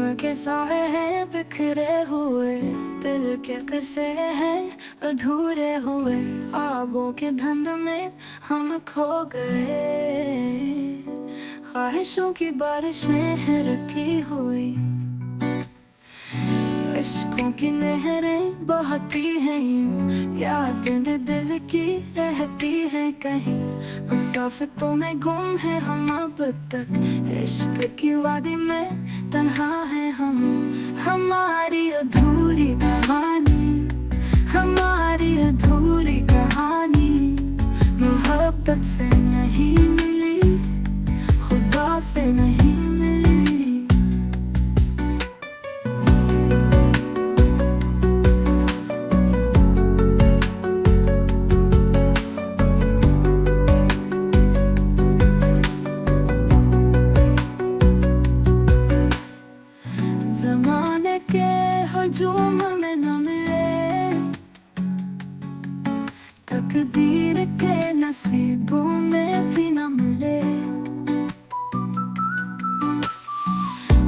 उम्र के साए हैं बिखरे हुए, दिल के किस्से हैं अधूरे हुए। ख्वाबों के धुंध में हम खो गए, ख्वाहिशों की बारिशें हैं रुकी हुई। इश्कों की नहरें बहती हैं यूं, यादें दिल की रहती हैं कहीं। मुसाफिरों में गुम है हम अब तक, इश्क की वादी में तन्हा है हम। हमारी अधूरी कहानी, हमारी अधूरी कहानी, मोहब्बत से नहीं मिली, खुदा से नहीं मिली। ज़माने के हजूम में न मिले, तकदीर के नसीबों में भी न मिले।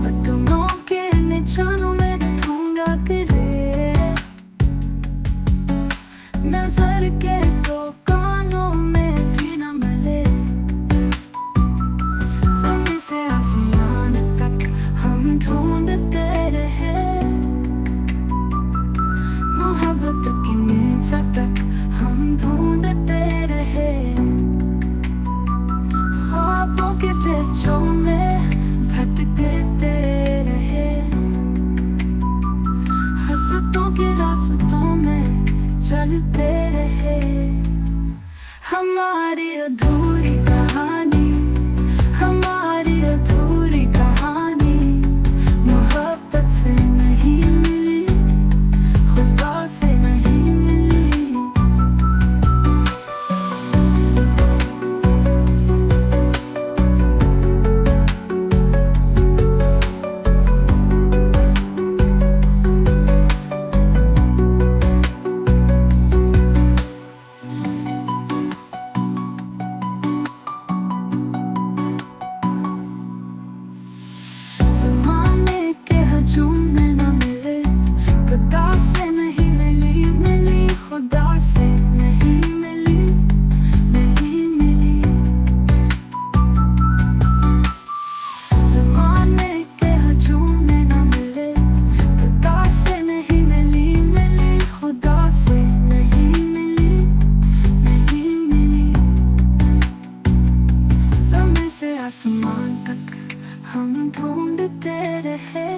कदमों के निशानों में ढूंढा करे, नजर के दो कानों में भी न मिले। ज़मीन से आसमान तक हम ढूंढते रहे, मोहब्बत की नीचा तक हम ढूंढते रहे। ख्वाबों के पेचों में भटकते रहे, हसरतों के रास्तों में चलते रहे। हमारी अधूरी कहानी, हमारी अधूरी कहानी, मोहब्बत से नहीं मिली, खुदा से नहीं मिली। ज़माने के हजूम में न मिले, खुदा से नहीं मिली, मिली खुदा से नहीं मिली, नहीं मिली। ज़माने के हजूम में न मिले, खुदा से नहीं मिली, मिली खुदा से नहीं मिली, नहीं मिली। ज़मीन से आसमान तक हम ढूंढते रहे,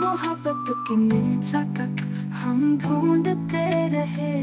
मोहब्बत की नीचा तक हम ढूंढते रहे।